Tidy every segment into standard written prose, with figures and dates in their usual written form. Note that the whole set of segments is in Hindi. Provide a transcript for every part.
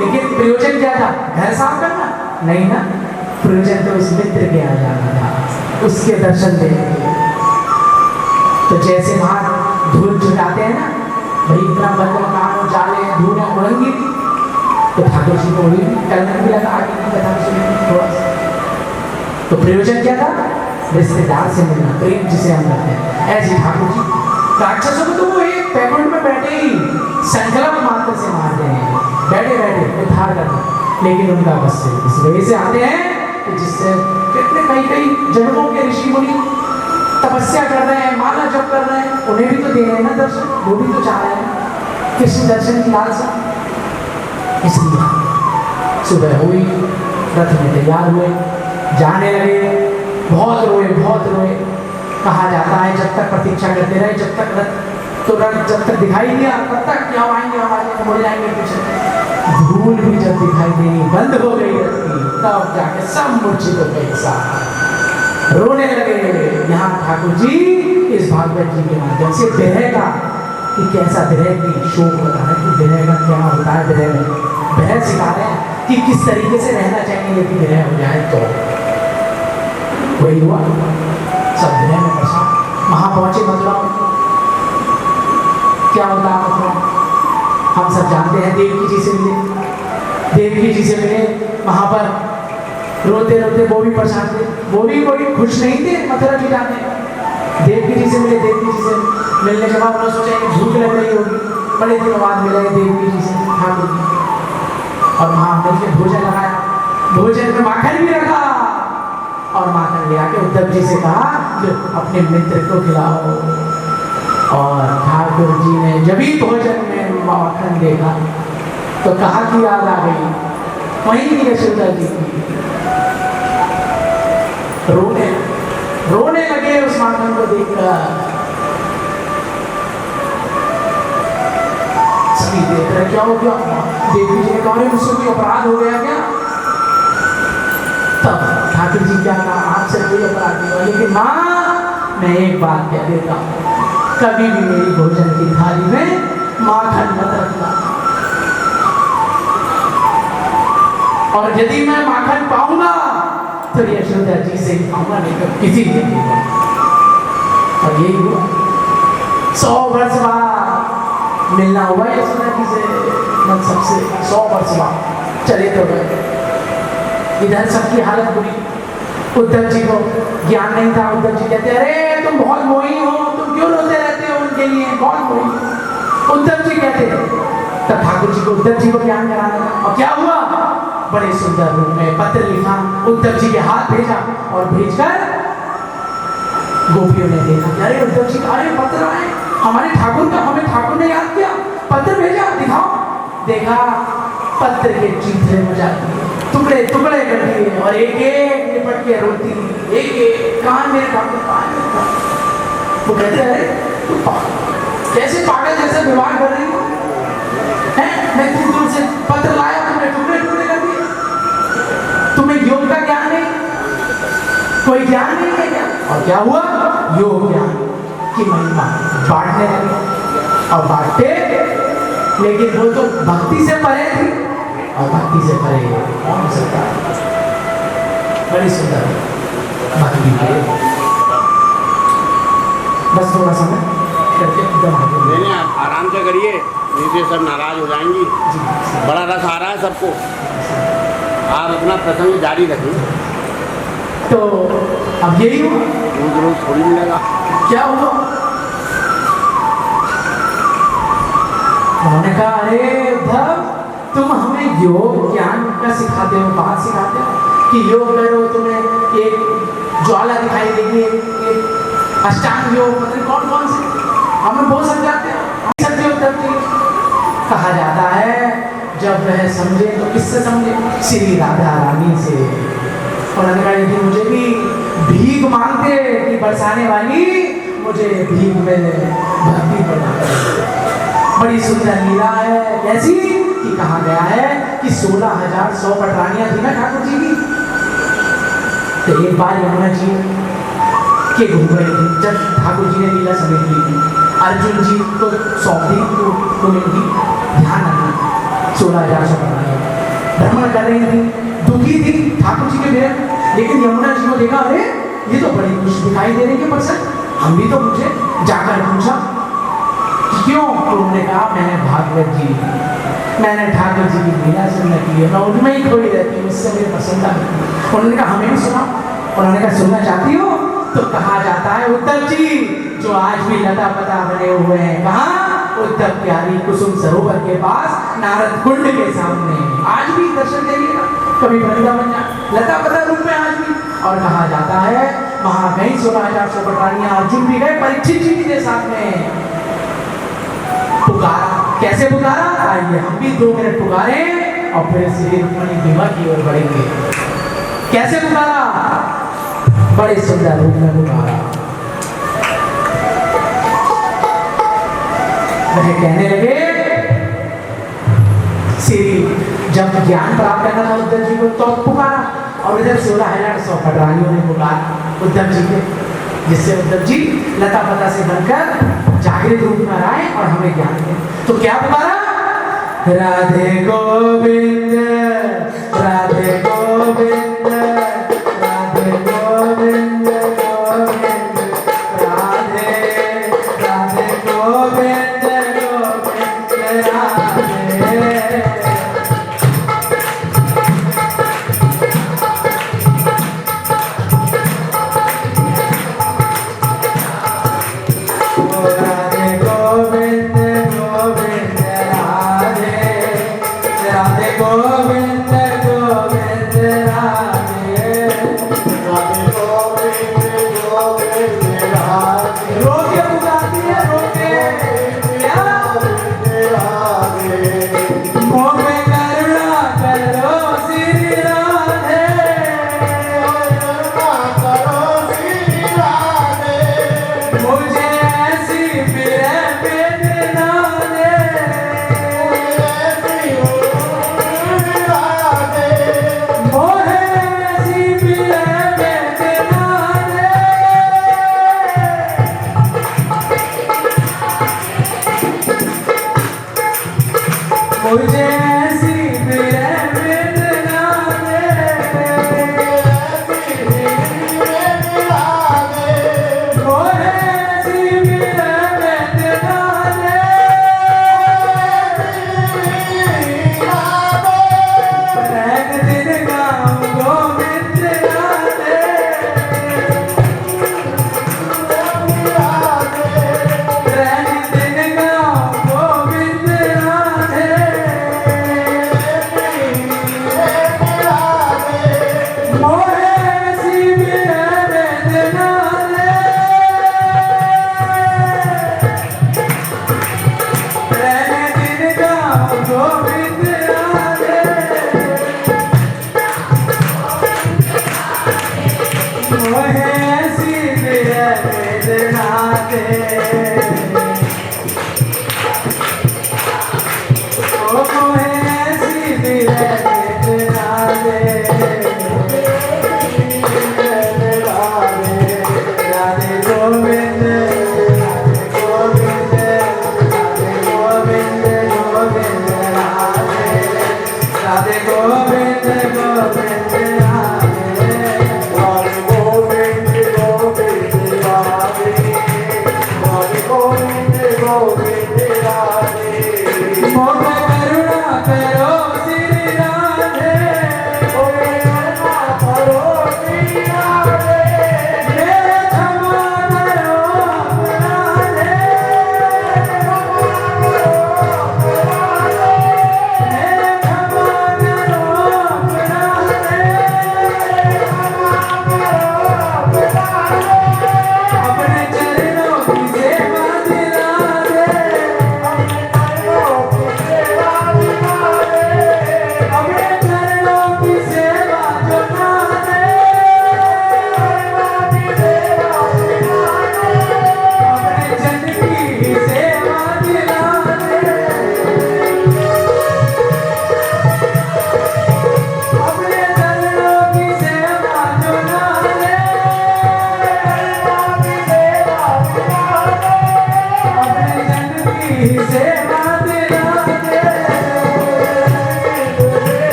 लेकिन प्रयोजन क्या था? घर साफ करना नहीं ना, प्रयोजन तो उस मित्र के आ जाना था, उसके दर्शन देने के। तो जैसे वहां धूल जुटाते हैं ना, भाई इतना बंद मकान जाले धूल उड़ेंगी, तो ठाकुर जी को वही कलम भी लगा आगे की कथा सुनी थोड़ा सा। तो प्रयोजन क्या था? रिश्तेदार से मिलना, प्रेम जिसे हम करते हैं। ऐसे ठाकुर जी राक्षसों को तो वो एक पैकेट में बैठे ही संकल्प मात्र से मार रहे हैं, बैठे बैठे उद्धार करना। लेकिन उनका बस से इस वजह से आते हैं कि जिससे कितने कई जन्मों के ऋषि मुनि तपस्या कर रहे हैं, माला जप कर रहे हैं, उन्हें भी तो दे रहे हैं ना दर्शन, वो भी तो चाह रहे हैं कृष्ण दर्शन की लालसा। इसलिए सुबह हुई, रथ में तैयार हुए, जाने लगे, बहुत रोए। कहा जाता है जब तक प्रतीक्षा करते रहे, जब तक रथ जब तक दिखाई दिया तब तक क्या आएंगे, हमारे मुड़ जाएंगे पीछे। धूल भी जब दिखाई देनी बंद हो गई रथ की, तब जाके सब मूर्छित हो गए एक साथ, रोने लगे। यहाँ ठाकुर जी इस भागवत जी के माध्यम से विरह का कि कैसा विरह की शोक बता रहे हैं कि विरह का क्या होता है। विरह सिखा रहे हैं कि किस तरीके से रहना चाहिए यदि विरह हो जाए तो। वही हुआ, सब विरह में फंसा। वहां पहुंचे मथुरा में, क्या होता है मथुरा, हम सब जानते हैं। देवकी जी से मिले, वहां पर रोते वो भी परेशान थे, वो भी कोई खुश नहीं थे मथुरा जी जाते। देवकी जी से मिले, देवकी जी से मिलने के बाद उन्होंने सोचा कि भूख लग रही होगी, बड़े दिनों बाद मिले देवकी जी से ठाकुर जी, और वहां मिलकर भोजन लगाया। भोजन में माखन भी रखा, और माखन ले आके उद्धव जी से कहा कि अपने मित्र को खिलाओ। और ठाकुर जी ने जब ही भोजन में माखन देखा तो कहा कि याद आ गई वहीं यशोदा जी की। रोने लगे उस माखन को देखकर। सभी देख रहे क्या हो गया, देवी जी ने कहा मुझसे कोई अपराध हो गया क्या? तब ठाकुर जी क्या कहा, आपसे कोई अपराध नहीं हुआ, लेकिन माँ मैं एक बात कह देता हूँ, कभी भी मेरी भोजन की थाली में माखन मत रखना, और यदि मैं माखन पाऊंगा तो यशोदा जी से खाऊंगा, नहीं तो किसी से नहीं। और यही हुआ, 100 वर्ष बाद मिलना हुआ यशोदा जी से, मन सबसे 100 वर्ष बाद चले तो गए। इधर सबकी हालत बुरी, उद्धव जी को ज्ञान नहीं था। उद्धव जी कहते अरे तुम बहुत मोही हो, तुम क्यों रोते रहते हो उनके लिए, बहुत मोही। उद्धव जी कहते तब ठाकुर जी को उद्धव जी को ज्ञान कराना था। और क्या हुआ, बड़े सुंदर रूप में पत्र लिखा, उद्धव जी के हाथ भेजा, और भेजकर गोपियों ने देखा अरे उद्धव जी का अरे पत्र आए, हमारे ठाकुर का, हमें ठाकुर ने याद किया, पत्र भेजा, दिखाओ। देखा पत्र के चीथड़े हो जाती है, टुकड़े टुकड़े कर दिए, और एक एक निपट के रोती, एक एक कान मेरे ठाकुर, कान मेरे ठाकुर। वो कहते अरे कैसे पागल जैसा व्यवहार कर रही हो, मैं इतनी दूर से पत्र लाया, तुमने टुकड़े टुकड़े कर दिए, तुम्हें योग का ज्ञान नहीं, कोई ज्ञान नहीं है क्या? और क्या हुआ, योग ज्ञान की महिमा बांटने लगे, और बांटते, लेकिन वो तो भक्ति से परे थी, और भक्ति से परे कौन हो सकता है? बड़ी सुंदर भक्ति है। बस थोड़ा समय करके एकदम आगे नहीं, आराम से करिए, नहीं तो सब नाराज हो जाएंगी। बड़ा रस आ रहा है सबको, आप अपना प्रसंग जारी रखें। तो अब यही हुआ, रोज थोड़ी मिलेगा। क्या हुआ, उन्होंने कहा अरे उद्धव तुम हमें योग ज्ञान का सिखाते हो, बात सिखाते हो कि योग करो, तुम्हें एक ज्वाला दिखाई देगी, एक अष्टांग योग, मतलब कौन कौन से हमें बहुत समझाते हो, कहा जाता है जब वह समझे तो किससे समझे, श्री राधा रानी से। उन्होंने कहा यदि मुझे भी भीख मांगते कि बरसाने वाली, मुझे भीख में भक्ति प्रदान कर। बड़ी सुंदर लीला है ऐसी कि कहा गया है कि 16,100 पटरानियां थी ना ठाकुर जी की। तो एक बार यमुना जी के घूम रहे थे, जब ठाकुर जी ने लीला समेट ली थी, अर्जुन जी को सौंप दी, तो उन्हें ध्यान रखना 16,000 भ्रमण कर रही थी, दुखी थी ठाकुर जी के बिना। लेकिन यमुना जी को देखा, अरे ये तो बड़ी खुश दिखाई दे रही है पर्सन, हम भी तो पूछे। जाकर पूछा क्यों? तो उन्होंने कहा मैंने भागवत जी, मैंने ठाकुर जी की लीला सुनने की है, मैं उनमें ही खोई रहती हूँ, उससे मेरी पसंद है। उन्होंने कहा हमें भी सुना। उन्होंने कहा सुनना चाहती हो? तो कहा जाता है उद्धव जी जो आज भी लता पता बने हुए हैं, कहाँ? उद्धव प्यारी कुसुम सरोवर के पास नारद कुंड के सामने, आज भी दर्शन देंगे कभी वृंदावन जा, लता पता रूप में आज भी। और कहा जाता है वहां गई 16,000 रानियां, अर्जुन भी गए, परीक्षित जी के साथ में पुकारा। कैसे पुकारा? आइए हम भी 2 मिनट पुकारे और फिर श्री रुक्मिणी विवाह की ओर बढ़ेंगे। कैसे पुकारा? बड़े सुंदर रूप में पुकारा। वह कहने लगे, श्री जब ज्ञान प्राप्त करना था उद्धव जी को तो पुकारा, और इधर 16,000 रानियों ने पुकारा उद्धव जी के, जिससे उद्धव जी लता पता से बनकर जागृत रूप में आए और हमें ज्ञान दें। तो क्या पुकारा? राधे गोविंद, राधे गोविंद, राधे गोविंद, गोविंद राधे, राधे गोविंद, गोविंद राधे।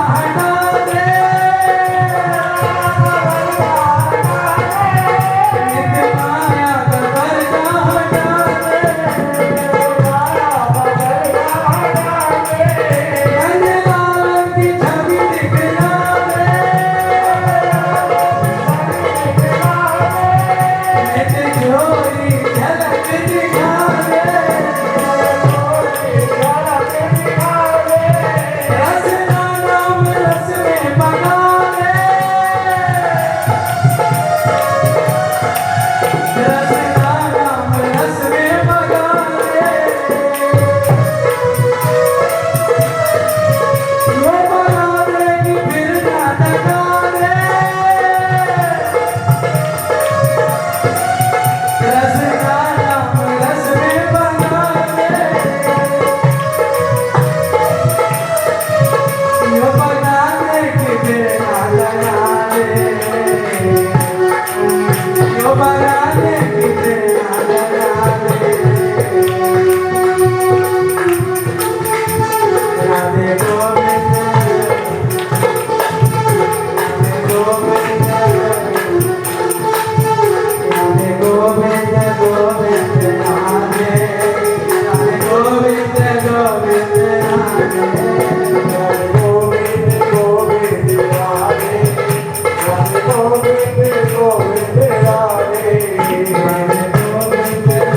हटा दे, नित्य माया का पर्दा हटा दे, धन्यवाद की छवि दिखला दे, नित्य जोरी झलक दिखा दे, रसना नाम रस में बना दे, रसना नाम रस में बना दे, यो बना दे कि फिर ना टका दे, रसना नाम रस में बना दे, यो बना दे कि फिर ना लगा दे, यो बना दे कि फिर ना लगा दे, राधे गोविंद, राधे गोविंद, राधे गोविंद गोविंद राधे, राधे गोविंद गोविंद राधे, राधे गोविंद गोविंद राधे, राधे गोविंद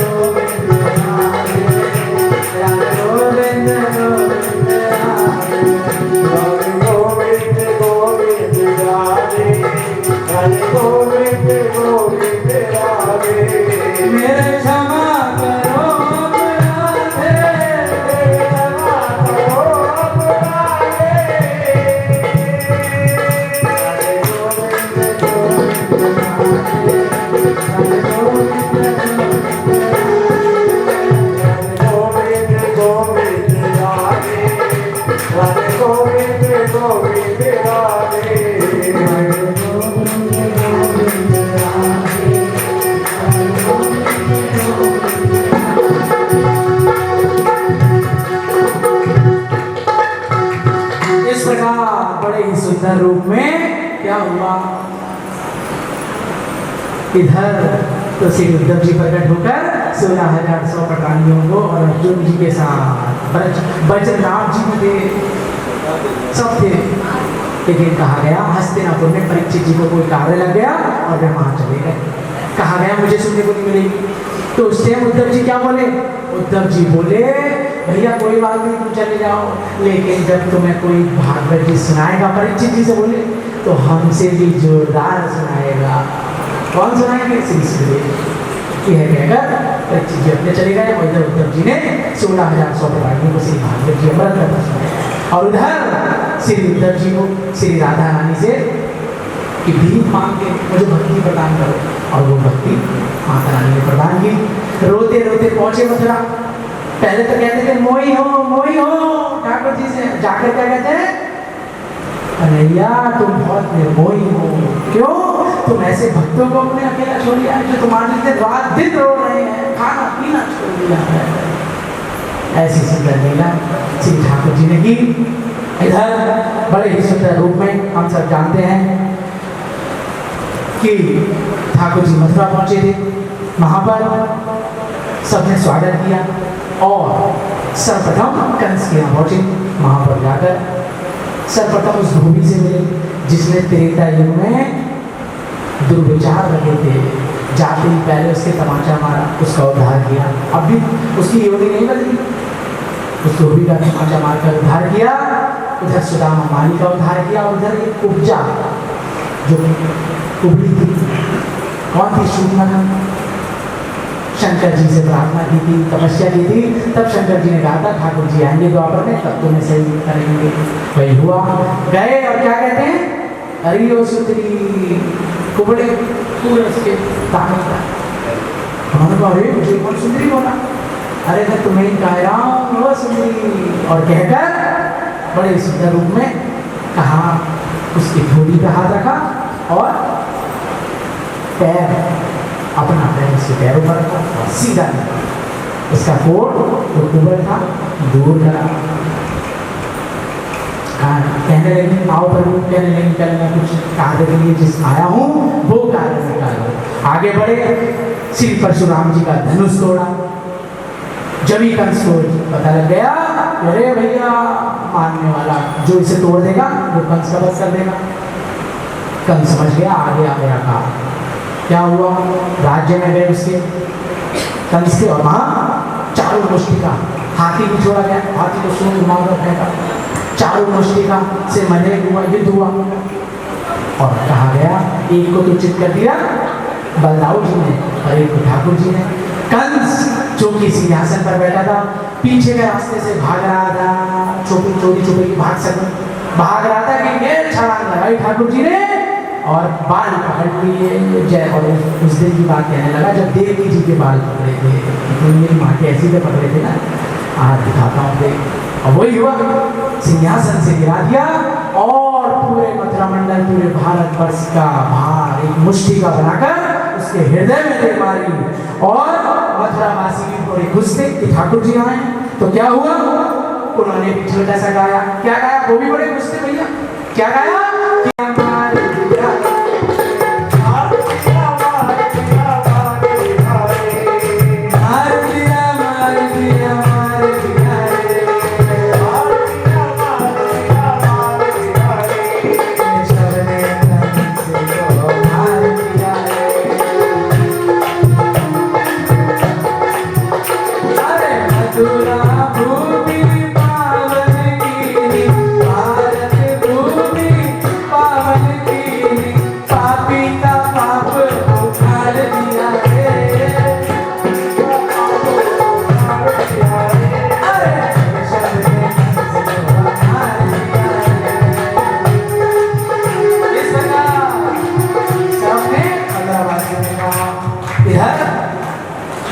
गोविंद राधे, राधे गोविंद गोविंद राधे, राधे गोविंद गोविंद राधे, राधे गोविंद गोविंद राधे, मेरे क्षमा करो अपराधे, क्षमा करो अपराधे, राधे गोविंद गोविंद राधे, राधे गोविंद गोविंद राधे, राधे गोविंद गोविंद राधे, इस प्रकार बड़े ही सुंदर रूप में क्या हुआ, इधर तो श्री उद्धव जी प्रकट होकर 16,100 पटानियों को और अर्जुन जी के साथ बलराम जी भी थे, सब थे, लेकिन कहा गया हस्तिनापुर में परीक्षित जी को कोई कार्य लग गया और वे वहां चले गए, कहा गया मुझे सुनने को नहीं मिलेगी। तो उस टाइम उद्धव जी क्या बोले, उद्धव जी बोले भैया कोई बात नहीं तुम चले जाओ, लेकिन जब तुम्हें कोई भागवत जी सुनाएगा, परीक्षित जी से बोले, तो हमसे भी जोरदार सुनाएगा। कौन सुनाएंगे, श्री सुखदेव। यह कहकर परीक्षित जी अपने चले गए और इधर उद्धव जी ने 16,100 पटानियों को श्री भागवत जी अमृत करना सुनाया, और उधर श्री उद्धव जी को श्री राधा रानी से कि भीख मांग के मुझे भक्ति प्रदान करो, और वो भक्ति माता रानी ने प्रदान की। रोते रोते पहुंचे मथुरा, पहले तो कहते थे मोही हो ठाकुर जी से, जाकर क्या कहते हैं, कन्हैया तुम बहुत निर्मोही हो, क्यों तुम ऐसे भक्तों को अपने अकेला छोड़ दिया जो तुम्हारे लिए रात दिन रो रहे हैं, खाना पीना छोड़ दिया है। ऐसी सुंदर लीला श्री ठाकुर जी ने की। इधर बड़े ही सुंदर रूप में हम सब जानते हैं कि ठाकुर जी मथुरा पहुंचे थे, वहां पर सबने स्वागत किया और सर्वप्रथम कंस के यहाँ पहुंचे, वहां पर जाकर सर्वप्रथम उस धोबी से मिले जिसने त्रेता युग में दुर्विचार रखे थे, जाते ही पहले उसके तमाचा मारा, उसका उद्धार किया। अब भी उसकी योगी नहीं बदली, उस धोबी का तमाचा मारकर उद्धार किया। उधर सुदामा माली का उद्धार किया, और उधर एक उपजा जो कुबड़ी थी, कौन थी, शूर्पणखा, शंकर जी से प्रार्थना की थी, तपस्या की थी, तब शंकर जी ने कहा था ठाकुर जी आएंगे द्वापर में तब तुम्हें सही करेंगे। वही हुआ, गए और क्या कहते हैं, अरे ओ सुंदरी, कुबड़े पूरे उसके ताने का, उन्होंने कहा अरे मुझे कौन सुंदरी बोला, अरे मैं तुम्हें कह रहा हूँ वो सुंदरी, और कहकर बड़े सुंदर रूप में कहा, उसकी धोड़ी पे हाथ रखा और पैर, अपना पैर उसके पैरों पर रखा और सीधा निकला, उसका कोट जो कुबड़ था दूर करा, कहने लगी आओ प्रभु, कहने लगी कल मैं कुछ कार्य के लिए जिस आया हूँ वो कार्य निकालो। आगे बढ़े, श्री परशुराम जी का धनुष तोड़ा। जब ही कंस को पता लग गया, अरे भैया मारने वाला जो इसे तोड़ देगा वो कंस का वध कर देगा। कंस समझ गया आ गया मेरा काम। क्या हुआ, राज्य में गए उसके कंस के, और वहाँ चारों मुष्टिका, हाथी भी छोड़ा गया, हाथी को सूंड घुमा कर फेंका, चारों मुष्टिका से मजे हुआ, युद्ध हुआ। और कहा गया एक को तो चित कर दिया बलदाऊ जी ने और एक को ठाकुर जी ने। कंस जो कि सिंहासन पर बैठा था, पीछे के रास्ते से भाग रहा था, चोरी चोरी भाग रहा था कि ये छलांग लगाई ठाकुर जी ने और बाल पकड़ लिए। जय, और उस दिन की बात कहने लगा जब देवकी जी के बाल पकड़े थे, तो मेरी माँ के ऐसे तो पकड़े थे ना, आज दिखाता हूँ देख। और वही हुआ, सिंहासन से गिरा दिया और पूरे मथुरा मंडल, पूरे भारत वर्ष का भार एक मुष्टि का बनाकर उसके हृदय में दे मारी। और मथुरावासी भी थोड़े खुश थे कि ठाकुर जी आए। तो क्या हुआ, उन्होंने भी छोटा सा गाया। क्या गाया, वो भी बड़े खुश थे भैया। क्या गाया,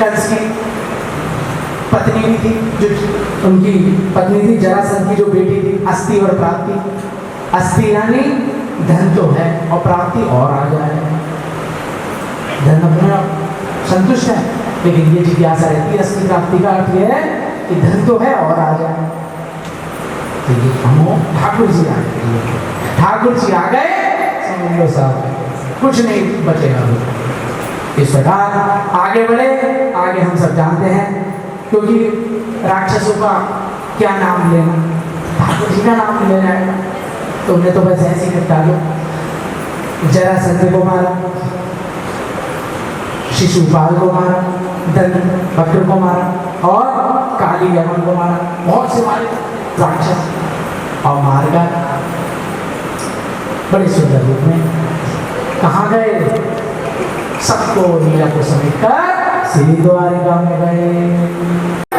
कंस की पत्नी भी थी, जो उनकी पत्नी थी जरासंध की जो बेटी थी, अस्ति और प्राप्ति। अस्ति यानी धन तो है और प्राप्ति और आ जाए। धन अपने संतुष्ट है, लेकिन ये जिज्ञासा रहती है अस्ति प्राप्ति का अर्थ यह है कि धन तो है और आ जाए। तो ये हम ठाकुर जी आ गए, ठाकुर जी आ गए, समझ लो साहब कुछ नहीं बचेगा। इस प्रकार आगे बढ़े, आगे हम सब जानते हैं, क्योंकि राक्षसों का क्या नाम लेना, ठाकुर जी का नाम ले जाएगा, तो उन्हें तो बस ऐसे ही निपटा दो। जरासंध को मारा, शिशुपाल को मारा, दंत वक्र को मारा और काली यमन को मारा। बहुत से मारे राक्षस और मार गए बड़े सुंदर रूप में। कहाँ गए, सबको नीला को समेट कर श्री द्वारिका में गए।